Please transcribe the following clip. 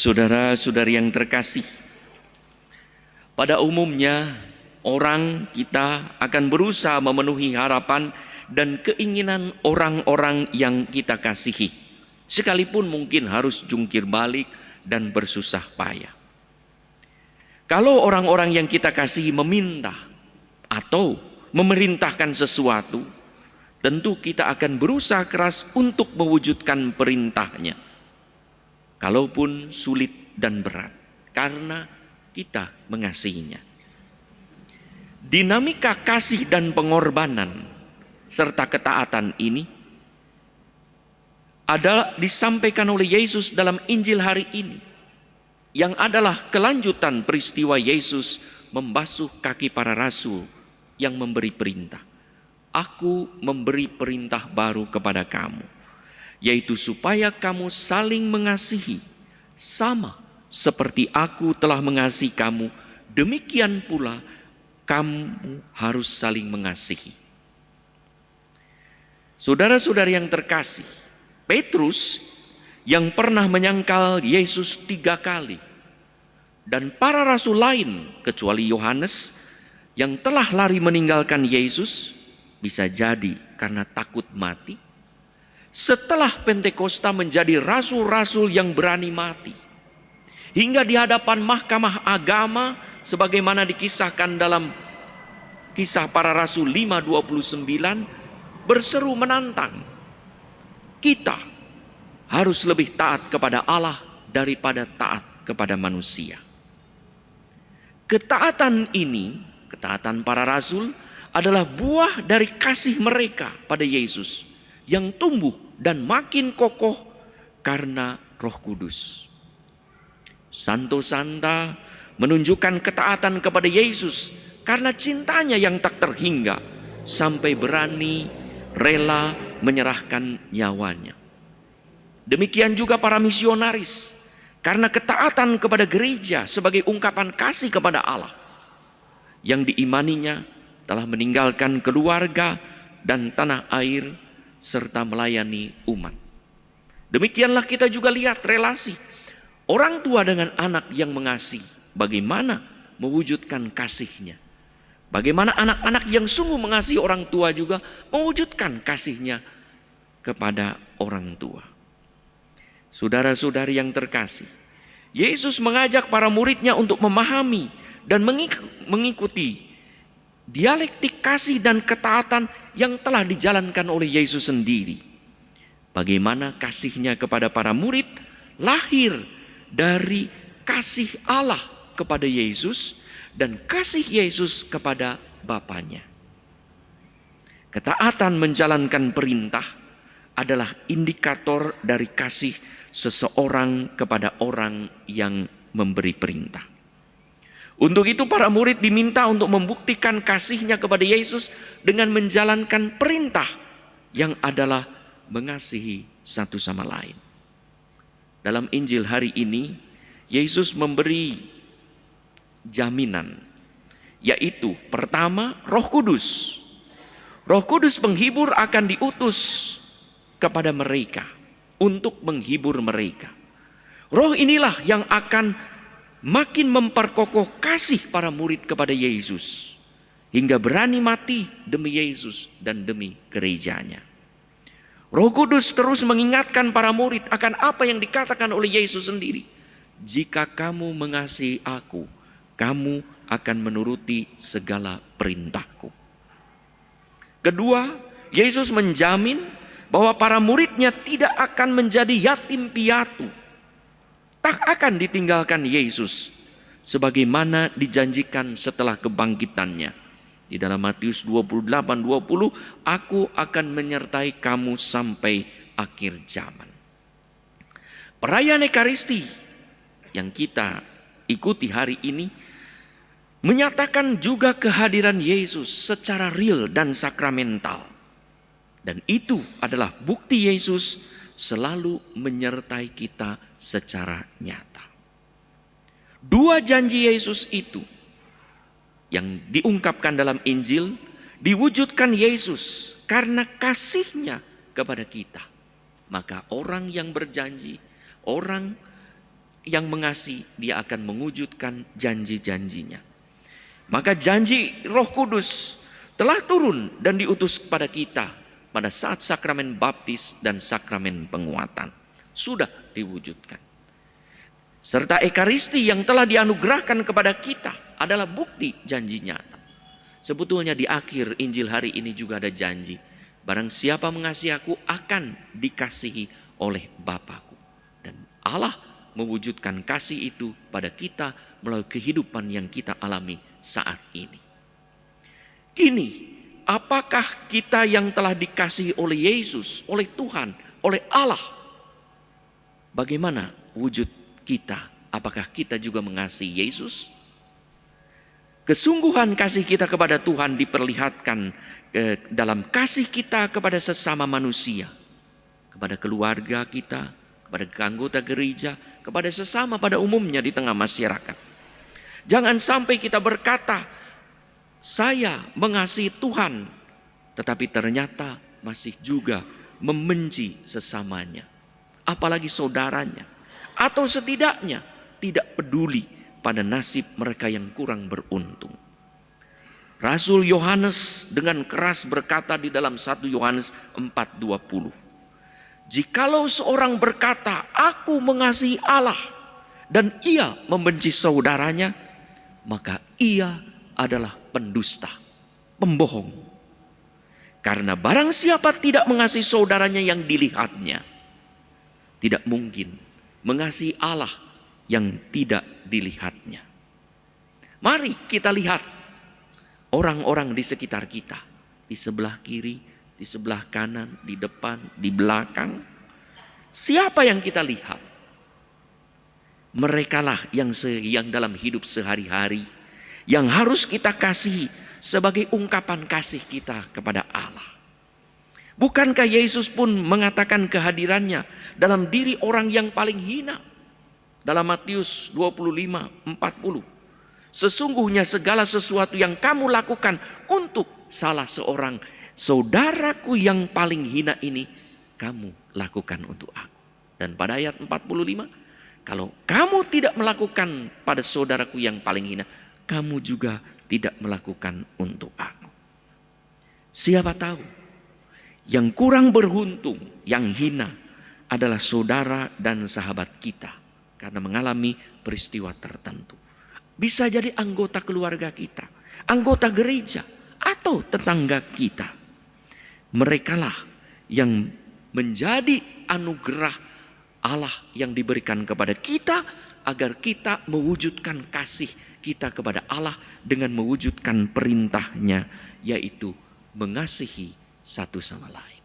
Saudara-saudari yang terkasih, pada umumnya kita akan berusaha memenuhi harapan dan keinginan orang-orang yang kita kasihi, sekalipun mungkin harus jungkir balik dan bersusah payah. Kalau orang-orang yang kita kasihi meminta atau memerintahkan sesuatu, tentu kita akan berusaha keras untuk mewujudkan perintahnya, kalaupun sulit dan berat, karena kita mengasihinya. Dinamika kasih dan pengorbanan serta ketaatan ini adalah disampaikan oleh Yesus dalam Injil hari ini, yang adalah kelanjutan peristiwa Yesus membasuh kaki para rasul yang memberi perintah. Aku memberi perintah baru kepada kamu, yaitu supaya kamu saling mengasihi, sama seperti aku telah mengasihi kamu, demikian pula kamu harus saling mengasihi. Saudara-saudari yang terkasih, Petrus yang pernah menyangkal Yesus 3 kali, dan para rasul lain kecuali Yohanes yang telah lari meninggalkan Yesus, bisa jadi karena takut mati, setelah Pentakosta menjadi rasul-rasul yang berani mati, hingga di hadapan mahkamah agama sebagaimana dikisahkan dalam Kisah Para Rasul 5:29, berseru menantang, kita harus lebih taat kepada Allah daripada taat kepada manusia. Ketaatan ini, ketaatan para rasul, adalah buah dari kasih mereka pada Yesus yang tumbuh dan makin kokoh karena Roh Kudus. Santo Santa menunjukkan ketaatan kepada Yesus karena cintanya yang tak terhingga, sampai berani rela menyerahkan nyawanya. Demikian juga para misionaris, karena ketaatan kepada gereja sebagai ungkapan kasih kepada Allah, yang diimaninya telah meninggalkan keluarga dan tanah air serta melayani umat. Demikianlah kita juga lihat relasi orang tua dengan anak yang mengasihi, bagaimana mewujudkan kasihnya. Bagaimana anak-anak yang sungguh mengasihi orang tua juga mewujudkan kasihnya kepada orang tua. Saudara-saudari yang terkasih, Yesus mengajak para muridnya untuk memahami dan mengikuti dialektik kasih dan ketaatan yang telah dijalankan oleh Yesus sendiri. Bagaimana kasihnya kepada para murid lahir dari kasih Allah kepada Yesus dan kasih Yesus kepada Bapanya. Ketaatan menjalankan perintah adalah indikator dari kasih seseorang kepada orang yang memberi perintah. Untuk itu para murid diminta untuk membuktikan kasihnya kepada Yesus dengan menjalankan perintah yang adalah mengasihi satu sama lain. Dalam Injil hari ini, Yesus memberi jaminan, yaitu pertama, Roh Kudus. Roh Kudus penghibur akan diutus kepada mereka untuk menghibur mereka. Roh inilah yang akan makin memperkokoh kasih para murid kepada Yesus, hingga berani mati demi Yesus dan demi gerejanya. Roh Kudus terus mengingatkan para murid akan apa yang dikatakan oleh Yesus sendiri. Jika kamu mengasihi aku, kamu akan menuruti segala perintahku. Kedua, Yesus menjamin bahwa para muridnya tidak akan menjadi yatim piatu, tak akan ditinggalkan Yesus, sebagaimana dijanjikan setelah kebangkitannya. Di dalam Matius 28:20, aku akan menyertai kamu sampai akhir zaman. Perayaan Ekaristi yang kita ikuti hari ini menyatakan juga kehadiran Yesus secara real dan sakramental. Dan itu adalah bukti Yesus selalu menyertai kita secara nyata. Dua janji Yesus itu yang diungkapkan dalam Injil diwujudkan Yesus karena kasihnya kepada kita. Maka orang yang berjanji, orang yang mengasihi, dia akan mewujudkan janji-janjinya. Maka janji Roh Kudus telah turun dan diutus kepada kita pada saat sakramen baptis dan sakramen penguatan. Sudah diwujudkan. Serta Ekaristi yang telah dianugerahkan kepada kita adalah bukti janji nyata. Sebetulnya di akhir Injil hari ini juga ada janji. Barang siapa mengasihi aku akan dikasihi oleh Bapa-Ku. Dan Allah mewujudkan kasih itu pada kita melalui kehidupan yang kita alami saat ini. Kini, apakah kita yang telah dikasihi oleh Yesus, oleh Tuhan, oleh Allah? Bagaimana wujud kita? Apakah kita juga mengasihi Yesus? Kesungguhan kasih kita kepada Tuhan diperlihatkan dalam kasih kita kepada sesama manusia, kepada keluarga kita, kepada anggota gereja, kepada sesama pada umumnya di tengah masyarakat. Jangan sampai kita berkata, saya mengasihi Tuhan, tetapi ternyata masih juga membenci sesamanya, apalagi saudaranya, atau setidaknya tidak peduli pada nasib mereka yang kurang beruntung. Rasul Yohanes dengan keras berkata di dalam 1 Yohanes 4:20, jikalau seorang berkata, aku mengasihi Allah, dan ia membenci saudaranya, maka ia adalah pendusta, pembohong. Karena barang siapa tidak mengasihi saudaranya yang dilihatnya, tidak mungkin mengasihi Allah yang tidak dilihatnya. Mari kita lihat orang-orang di sekitar kita, di sebelah kiri, di sebelah kanan, di depan, di belakang. Siapa yang kita lihat? Merekalah yang dalam hidup sehari-hari yang harus kita kasihi sebagai ungkapan kasih kita kepada Allah. Bukankah Yesus pun mengatakan kehadirannya dalam diri orang yang paling hina? Dalam Matius 25:40. Sesungguhnya segala sesuatu yang kamu lakukan untuk salah seorang saudaraku yang paling hina ini, kamu lakukan untuk aku. Dan pada ayat 45, kalau kamu tidak melakukan pada saudaraku yang paling hina, kamu juga tidak melakukan untuk aku. Siapa tahu yang kurang beruntung, yang hina adalah saudara dan sahabat kita karena mengalami peristiwa tertentu. Bisa jadi anggota keluarga kita, anggota gereja, atau tetangga kita. Merekalah yang menjadi anugerah Allah yang diberikan kepada kita agar kita mewujudkan kasih kita kepada Allah dengan mewujudkan perintahnya, yaitu mengasihi satu sama lain.